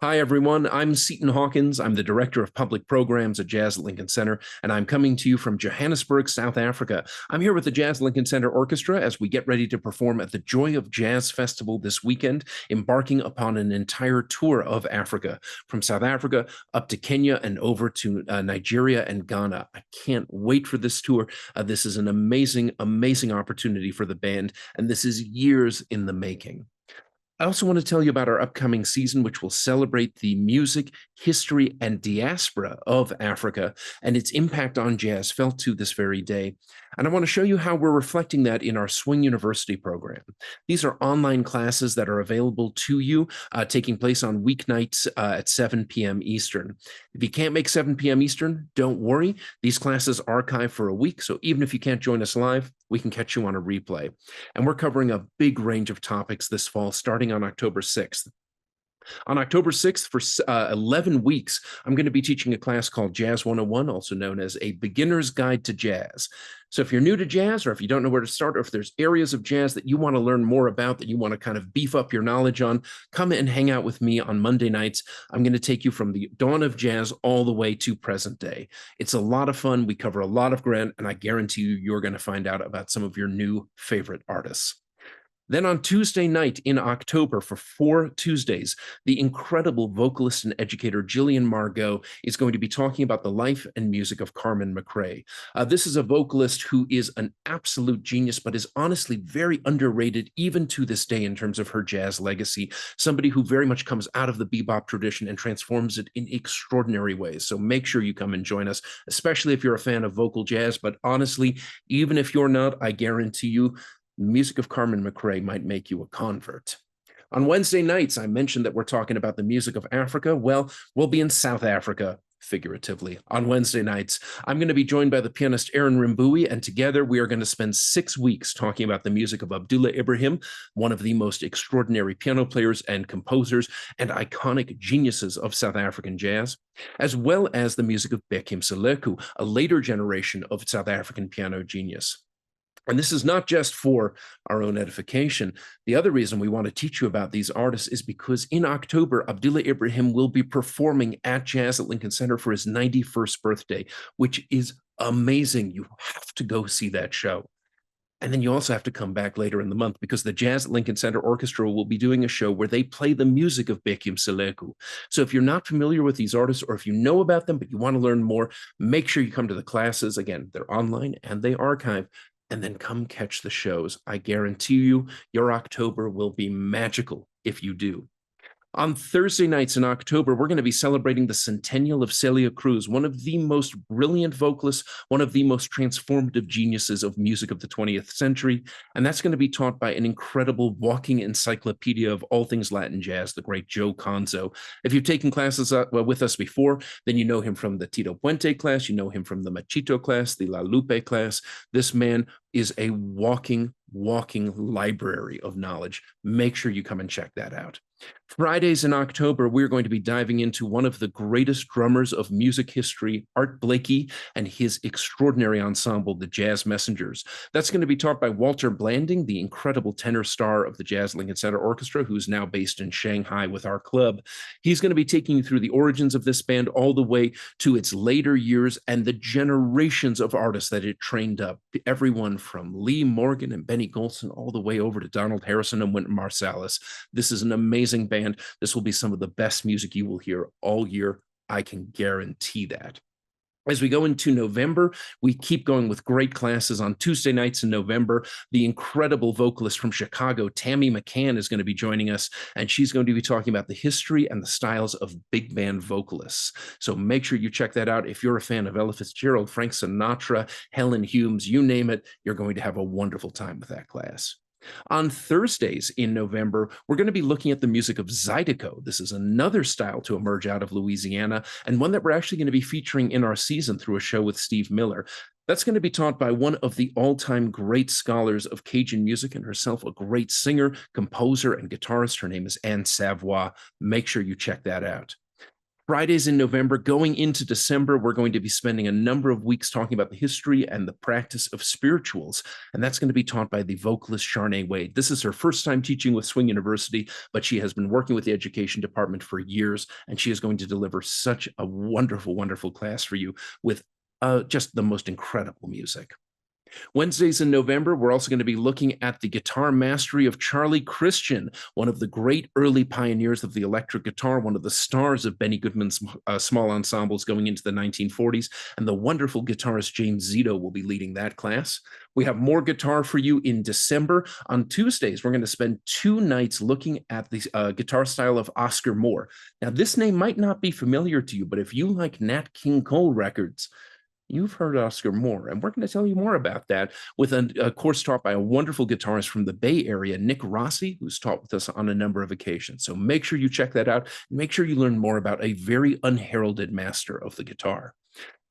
Hi, everyone. I'm Seton Hawkins. I'm the Director of Public Programs at Jazz at Lincoln Center, and I'm coming to you from Johannesburg, South Africa. I'm here with the Jazz Lincoln Center Orchestra as we get ready to perform at the Joy of Jazz Festival this weekend, embarking upon an entire tour of Africa, from South Africa up to Kenya and over to Nigeria and Ghana. I can't wait for this tour. This is an amazing, amazing opportunity for the band, and this is years in the making. I also want to tell you about our upcoming season, which will celebrate the music, history, and diaspora of Africa and its impact on jazz felt to this very day. And I want to show you how we're reflecting that in our Swing University program. These are online classes that are available to you, taking place on weeknights at 7 p.m. Eastern. If you can't make 7 p.m. Eastern, don't worry. These classes archive for a week, so even if you can't join us live, we can catch you on a replay. And we're covering a big range of topics this fall, starting on October 6th. On October 6th, for 11 weeks, I'm going to be teaching a class called Jazz 101, also known as A Beginner's Guide to Jazz. So if you're new to jazz, or if you don't know where to start, or if there's areas of jazz that you want to learn more about, that you want to kind of beef up your knowledge on, come and hang out with me on Monday nights. I'm going to take you from the dawn of jazz all the way to present day. It's a lot of fun. We cover a lot of ground, and I guarantee you're going to find out about some of your new favorite artists. Then on Tuesday night in October, for 4 Tuesdays, the incredible vocalist and educator Jillian Margot is going to be talking about the life and music of Carmen McRae. This is a vocalist who is an absolute genius, but is honestly very underrated even to this day in terms of her jazz legacy. Somebody who very much comes out of the bebop tradition and transforms it in extraordinary ways. So make sure you come and join us, especially if you're a fan of vocal jazz. But honestly, even if you're not, I guarantee you, the music of Carmen McRae might make you a convert. On Wednesday nights, I mentioned that we're talking about the music of Africa. Well, we'll be in South Africa, figuratively, on Wednesday nights. I'm going to be joined by the pianist Aaron Rimbui, and together we are going to spend 6 weeks talking about the music of Abdullah Ibrahim, one of the most extraordinary piano players and composers and iconic geniuses of South African jazz, as well as the music of Bekim Seleku, a later generation of South African piano genius. And this is not just for our own edification. The other reason we want to teach you about these artists is because in October, Abdullah Ibrahim will be performing at Jazz at Lincoln Center for his 91st birthday, which is amazing. You have to go see that show. And then you also have to come back later in the month because the Jazz at Lincoln Center Orchestra will be doing a show where they play the music of Bekim Seleku. So if you're not familiar with these artists, or if you know about them but you want to learn more, make sure you come to the classes. Again, they're online and they archive. And then come catch the shows. I guarantee you, your October will be magical if you do. On Thursday nights in October, we're going to be celebrating the centennial of Celia Cruz, one of the most brilliant vocalists, one of the most transformative geniuses of music of the 20th century. And that's going to be taught by an incredible walking encyclopedia of all things Latin jazz, the great Joe Conzo. If you've taken classes with us before, then you know him from the Tito Puente class, you know him from the Machito class, the La Lupe class. This man is a walking library of knowledge. Make sure you come and check that out. Fridays in October, we're going to be diving into one of the greatest drummers of music history, Art Blakey, and his extraordinary ensemble, the Jazz Messengers. That's going to be taught by Walter Blanding, the incredible tenor star of the Jazz Lincoln Center Orchestra, who's now based in Shanghai with our club. He's going to be taking you through the origins of this band all the way to its later years and the generations of artists that it trained up, everyone from Lee Morgan and Benny Golson all the way over to Donald Harrison and Wynton Marsalis. This is an amazing band. This will be some of the best music you will hear all year. I can guarantee that. As we go into November, we keep going with great classes. On Tuesday nights in November, the incredible vocalist from Chicago, Tammy McCann, is going to be joining us, and she's going to be talking about the history and the styles of big band vocalists. So make sure you check that out. If you're a fan of Ella Fitzgerald, Frank Sinatra, Helen Humes, you name it, you're going to have a wonderful time with that class. On Thursdays in November, we're going to be looking at the music of Zydeco. This is another style to emerge out of Louisiana, and one that we're actually going to be featuring in our season through a show with Steve Miller. That's going to be taught by one of the all-time great scholars of Cajun music and herself a great singer, composer, and guitarist. Her name is Anne Savoy. Make sure you check that out. Fridays in November, going into December, we're going to be spending a number of weeks talking about the history and the practice of spirituals. And that's going to be taught by the vocalist Charnay Wade. This is her first time teaching with Swing University, but she has been working with the education department for years, and she is going to deliver such a wonderful, wonderful class for you with just the most incredible music. Wednesdays in November, we're also going to be looking at the guitar mastery of Charlie Christian, one of the great early pioneers of the electric guitar, one of the stars of Benny Goodman's small ensembles going into the 1940s. And the wonderful guitarist James Zito will be leading that class. We have more guitar for you in December. On Tuesdays, we're going to spend 2 nights looking at the guitar style of Oscar Moore. Now, this name might not be familiar to you, but if you like Nat King Cole records, you've heard Oscar Moore, and we're going to tell you more about that with a course taught by a wonderful guitarist from the Bay Area, Nick Rossi, who's taught with us on a number of occasions. So make sure you check that out. And make sure you learn more about a very unheralded master of the guitar.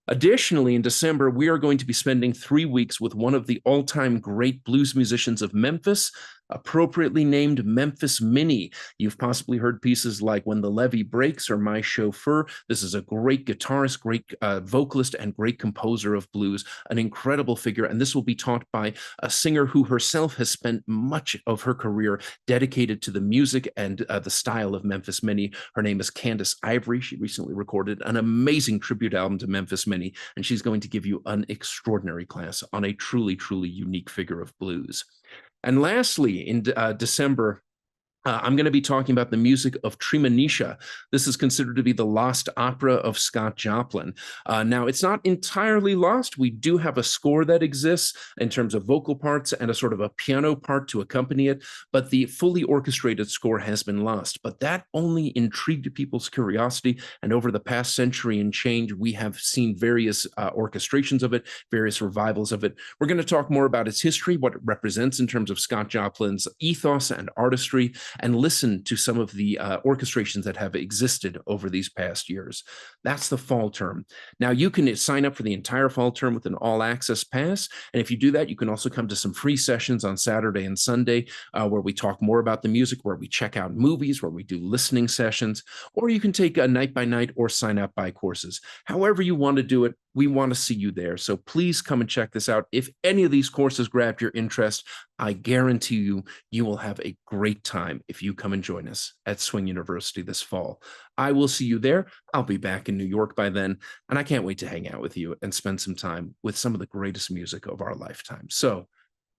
Additionally, in December, we are going to be spending 3 weeks with one of the all-time great blues musicians of Memphis, appropriately named Memphis Minnie. You've possibly heard pieces like When the Levee Breaks or My Chauffeur. This is a great guitarist, great vocalist, and great composer of blues, an incredible figure. And this will be taught by a singer who herself has spent much of her career dedicated to the music and the style of Memphis Minnie. Her name is Candace Ivory. She recently recorded an amazing tribute album to Memphis Minnie, and she's going to give you an extraordinary class on a truly, truly unique figure of blues. And lastly, in December, I'm going to be talking about the music of Treemonisha. This is considered to be the lost opera of Scott Joplin. Now, it's not entirely lost. We do have a score that exists in terms of vocal parts and a sort of a piano part to accompany it, but the fully orchestrated score has been lost. But that only intrigued people's curiosity, and over the past century and change, we have seen various orchestrations of it, various revivals of it. We're going to talk more about its history, what it represents in terms of Scott Joplin's ethos and artistry, and listen to some of the orchestrations that have existed over these past years. That's the fall term. Now, you can sign up for the entire fall term with an all-access pass, and if you do that, you can also come to some free sessions on Saturday and Sunday where we talk more about the music, where we check out movies, where we do listening sessions, or you can take a night-by-night or sign-up-by courses. However you want to do it, we want to see you there. So please come and check this out. If any of these courses grabbed your interest, I guarantee you, you will have a great time if you come and join us at Swing University this fall. I will see you there. I'll be back in New York by then, and I can't wait to hang out with you and spend some time with some of the greatest music of our lifetime. So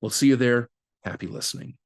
we'll see you there. Happy listening.